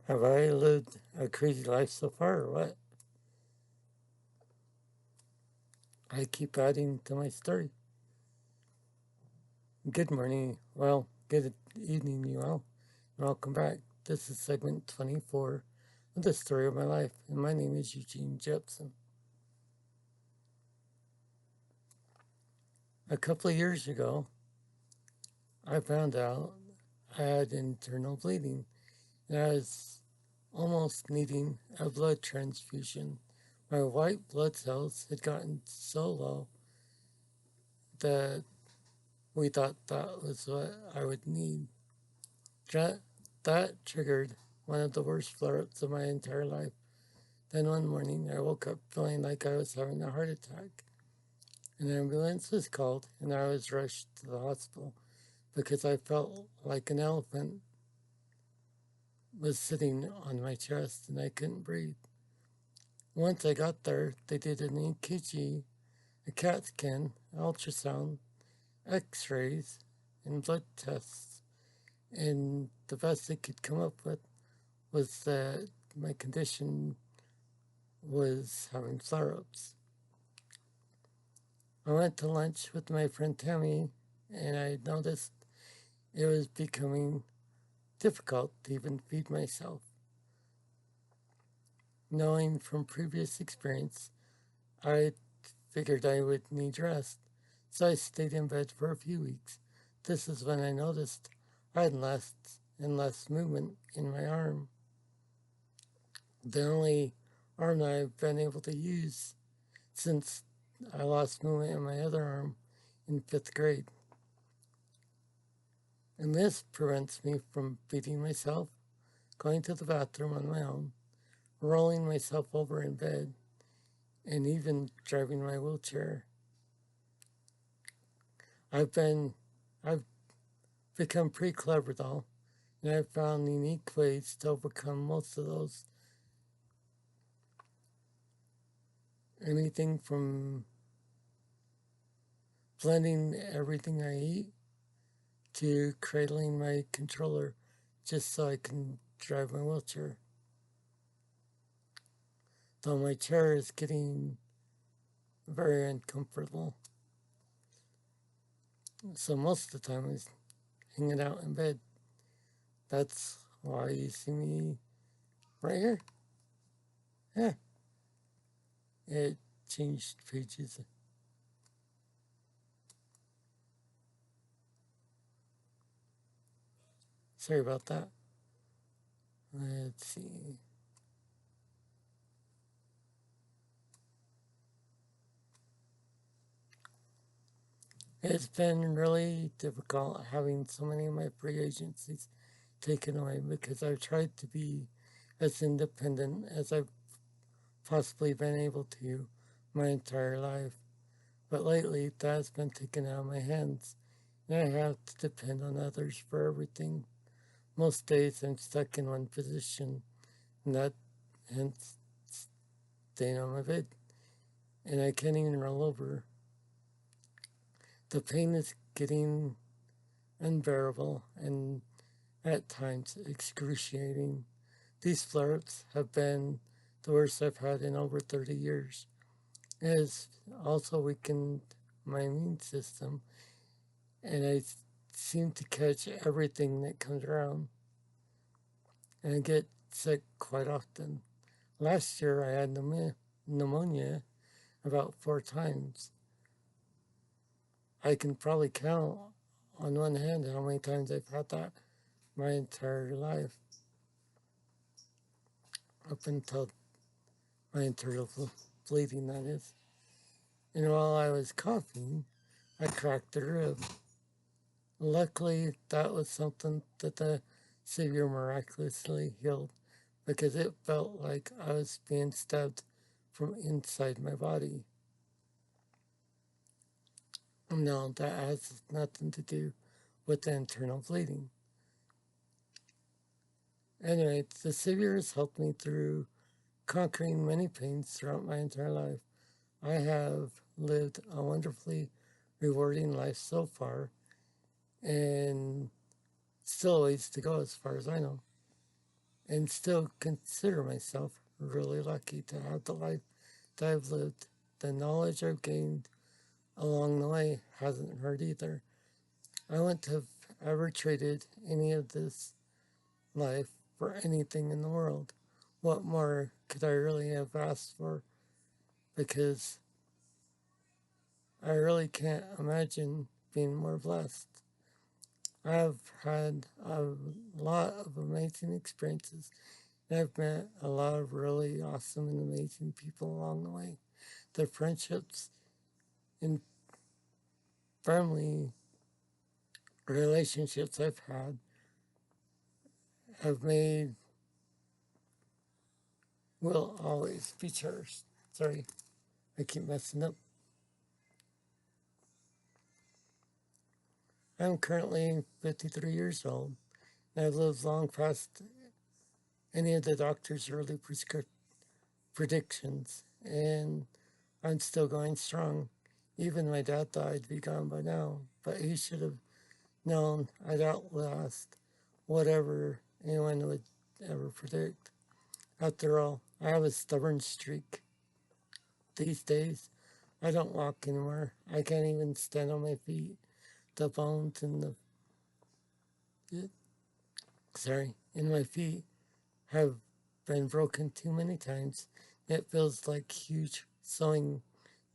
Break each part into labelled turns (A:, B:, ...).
A: Have I lived a crazy life so far or what? I keep adding to my story. Good morning. Well, good evening, you all. And welcome back. This is segment 24 of the story of my life, and my name is Eugene Jepson. A couple of years ago, I found out I had internal bleeding, and I was almost needing a blood transfusion. My white blood cells had gotten so low that we thought that was what I would need. That triggered one of the worst flare-ups of my entire life. Then one morning, I woke up feeling like I was having a heart attack. An ambulance was called, and I was rushed to the hospital because I felt like an elephant was sitting on my chest and I couldn't breathe. Once I got there, they did an EKG, a CAT scan, ultrasound, x-rays, and blood tests. And the best they could come up with was that my condition was having flare-ups. I went to lunch with my friend Tammy, and I noticed it was becoming difficult to even feed myself. Knowing from previous experience, I figured I would need rest, so I stayed in bed for a few weeks. This is when I noticed I had less and less movement in my arm. The only arm that I've been able to use since I lost movement in my other arm in 5th grade. And this prevents me from feeding myself, going to the bathroom on my own, rolling myself over in bed, and even driving my wheelchair. I've become pretty clever though, and I've found unique ways to overcome most of those. Anything from blending everything I eat to cradling my controller just so I can drive my wheelchair. Though my chair is getting very uncomfortable. So most of the time I'm hanging out in bed. That's why you see me right here. Yeah. It changed pages. Sorry about that. Let's see. It's been really difficult having so many of my free agencies taken away because I've tried to be as independent as I've possibly been able to my entire life. But lately, that's been taken out of my hands, and I have to depend on others for everything. Most days I'm stuck in one position, and that hence staying on my bed, and I can't even roll over. The pain is getting unbearable and at times excruciating. These flare-ups have been the worst I've had in over 30 years. It has also weakened my immune system, and I seem to catch everything that comes around, and I get sick quite often. Last year I had pneumonia about 4 times. I can probably count on one hand how many times I've had that my entire life, up until my internal bleeding, that is. And while I was coughing, I cracked a rib. Luckily, that was something that the Savior miraculously healed, because it felt like I was being stabbed from inside my body. No, that has nothing to do with the internal bleeding. Anyway, the Savior has helped me through conquering many pains throughout my entire life. I have lived a wonderfully rewarding life so far, and still a ways to go as far as I know. and still consider myself really lucky to have the life that I've lived. The knowledge I've gained along the way hasn't hurt either. I wouldn't have ever traded any of this life for anything in the world. What more could I really have asked for? Because I really can't imagine being more blessed. I've had a lot of amazing experiences, and I've met a lot of really awesome and amazing people along the way. The friendships and family relationships I've had have made will always be cherished. Sorry, I keep messing up. I'm currently 53 years old, and I've lived long past any of the doctor's early predictions, and I'm still going strong. Even my dad thought I'd be gone by now, but he should have known I'd outlast whatever anyone would ever predict. After all, I have a stubborn streak. These days, I don't walk anymore. I can't even stand on my feet. The bones in my feet have been broken too many times. It feels like huge sewing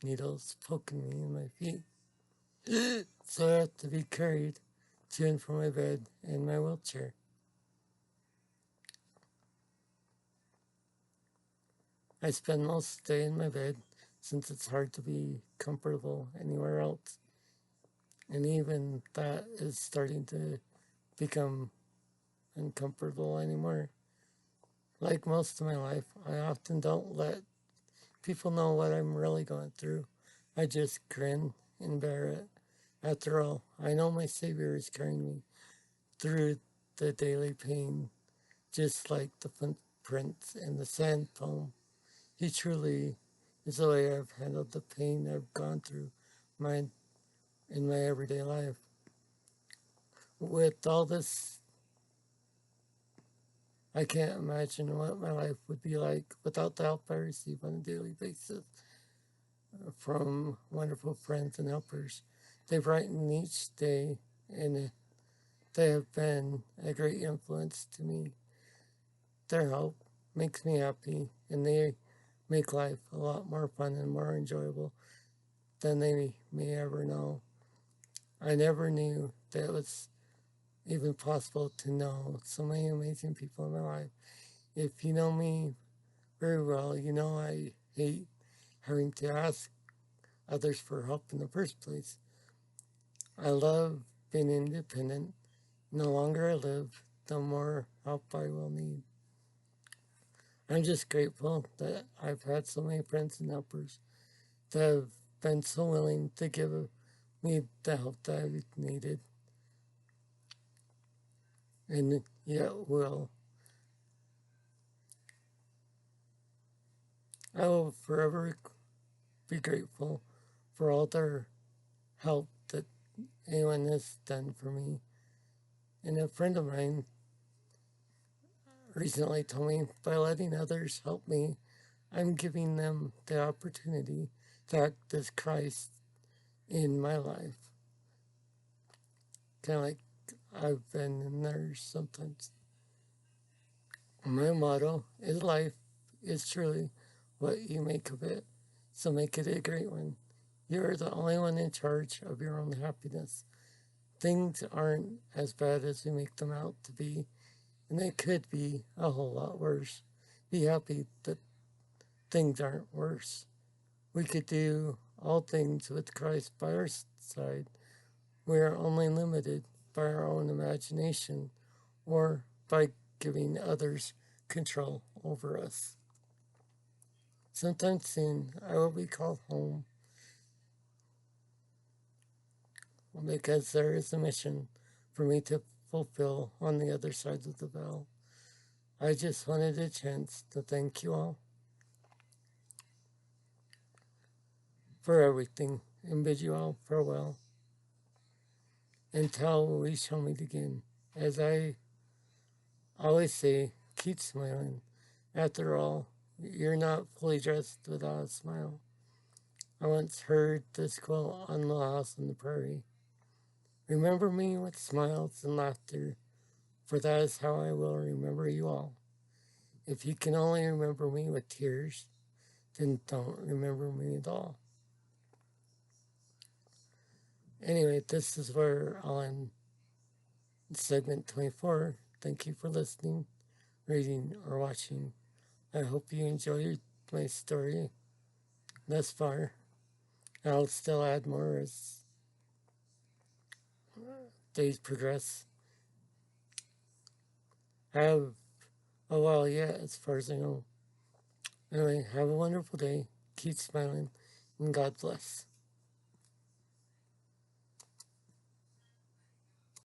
A: needles poking me in my feet. So I have to be carried to and from my bed in my wheelchair. I spend most of the day in my bed since it's hard to be comfortable anywhere else. And even that is starting to become uncomfortable anymore. Like most of my life, I often don't let people know what I'm really going through. I just grin and bear it. After all, I know my Savior is carrying me through the daily pain, just like the footprints in the sand poem. He truly is the way I've handled the pain I've gone through in my everyday life. With all this, I can't imagine what my life would be like without the help I receive on a daily basis from wonderful friends and helpers. They brighten each day, and they have been a great influence to me. Their help makes me happy, and they make life a lot more fun and more enjoyable than they may ever know. I never knew that it was even possible to know so many amazing people in my life. If you know me very well, you know I hate having to ask others for help in the first place. I love being independent. The longer I live, the more help I will need. I'm just grateful that I've had so many friends and helpers that have been so willing to give me the help that I've needed, and yet will. I will forever be grateful for all their help that anyone has done for me. And a friend of mine recently told me, by letting others help me, I'm giving them the opportunity to act as Christ in my life. Kind of like I've been in theirs sometimes. My motto is life is truly what you make of it, so make it a great one. You're the only one in charge of your own happiness. Things aren't as bad as we make them out to be, and they could be a whole lot worse. Be happy that things aren't worse. We could do all things with Christ by our side. We are only limited by our own imagination or by giving others control over us. Sometime soon, I will be called home because there is a mission for me to fulfill on the other side of the veil. I just wanted a chance to thank you all for everything and bid you all farewell until we shall meet again. As I always say, keep smiling. After all, you're not fully dressed without a smile. I once heard this quote on the house on the prairie. Remember me with smiles and laughter, for that is how I will remember you all. If you can only remember me with tears, then don't remember me at all. Anyway, this is where I'll end segment 24. Thank you for listening, reading, or watching. I hope you enjoyed my story thus far. I'll still add more as days progress. I have a while yet, as far as I know. Anyway, have a wonderful day. Keep smiling, and God bless.